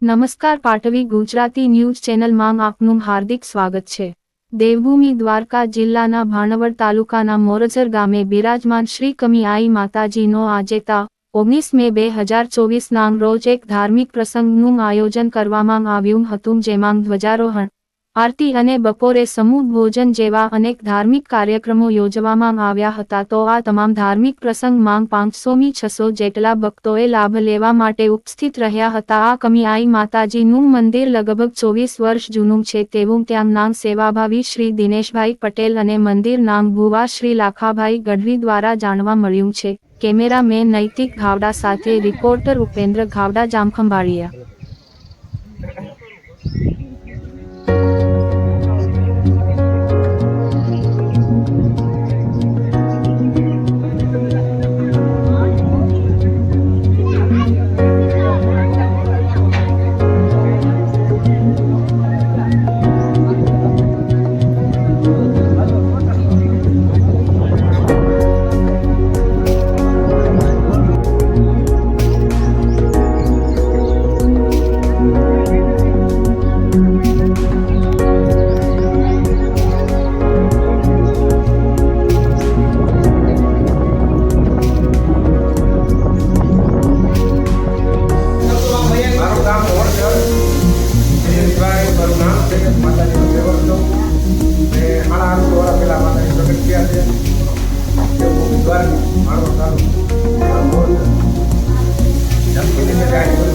નમસ્કાર પાટવી ગુજરાતી ન્યૂઝ ચેનલમાં આપનું હાર્દિક સ્વાગત છે। દેવભૂમિ દ્વારકા જિલ્લાના ભાણવડ તાલુકાના મોરજર ગામે બિરાજમાન શ્રી કમિયાઈ માતાજીનો આજે તા 19 મે 2024ના રોજ એક ધાર્મિક પ્રસંગનું આયોજન કરવામાં આવ્યું હતું, જેમાં ધ્વજારોહણ, આરતી અને બપોરે સમૂહ ભોજન જેવા અનેક ધાર્મિક કાર્યક્રમો યોજવામાં આવ્યા હતા। તો આ તમામ ધાર્મિક પ્રસંગમાં 500થી 600 જેટલા ભક્તોએ લાભ લેવા માટે ઉપસ્થિત રહ્યા હતા। આ કમિયાઈ માતાજીનું મંદિર લગભગ 24 વર્ષ જૂનું છે તેવું ત્યાંના સેવાભાવી શ્રી દિનેશભાઈ પટેલ અને મંદિરના ભુવા શ્રી લાખાભાઈ ગઢવી દ્વારા જાણવા મળ્યું છે। કેમેરામેન નૈતિક ઘાવડા સાથે રિપોર્ટર ઉપેન્દ્ર ઘાવડા, જામખંભાળિયા।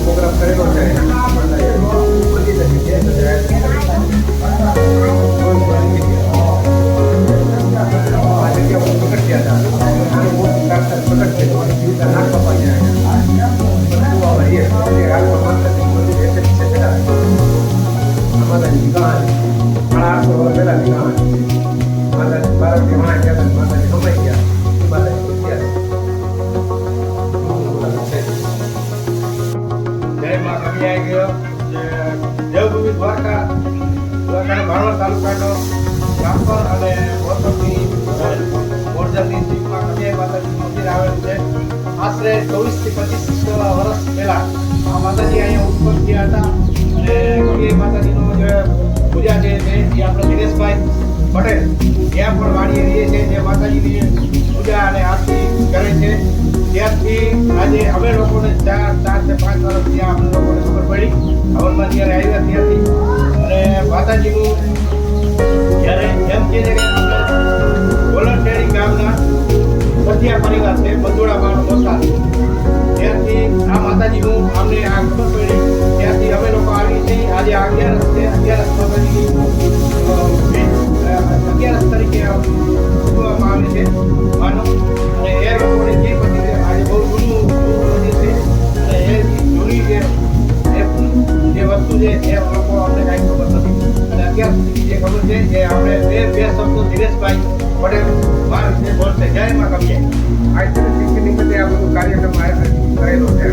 પ્રોગ્રામ કરેલો છે દેવભૂમિ દ્વારકા ભાણવડ તાલુકાનો રામપર અને મોરજરની સીમમાં કમિયાઈ માતાજીનું મંદિર આવેલું છે। આશરે 24 થી 25 વર્ષ પહેલા આ માતાજી અહીંયા ઉત્પન્ન થયા હતા અને કમિયાઈ માતાજીનો જે પૂજા છે તે આપણે દિનેશભાઈ પટેલ ત્યાં પણ વાડીએ રહીએ છીએ, જે માતાજીની પૂજા અને આરતી કરે છે। ત્યારથી આજે અમે લોકોને 4 થી 5 વર્ષ ત્યાં અમને લોકોને ખબર પડી હવનમાં જ્યારે આવ્યા ત્યારથી, અને માતાજીનું જ્યારે એમ કહે છે કે વોલન્ટિયરી ગામના સત્યા પરિવાર છે, બંધોળામાં મોટા, ત્યારથી આ માતાજીનું અમને આ ખબર પડી, ત્યારથી અમે લોકો આવી છીએ। આજે 11 છે, 11 માતાજીની 11 તરીકે ઉજવવામાં આવે છે માનો, અને એ લોકોને જે પછી આજે બહુ જૂનું મંદિર છે અને એ જૂની જે વસ્તુ છે એ લોકો અમને કાંઈ ખબર નથી, અને અત્યાર સુધી જે ખબર છે કે આપણે બે શબ્દો દિનેશભાઈ પટેલ મારા વિશે બોલશે। જય માં કમિયાઈ। આ નિમિત્તે આ બધું કાર્યક્રમ કરેલો છે।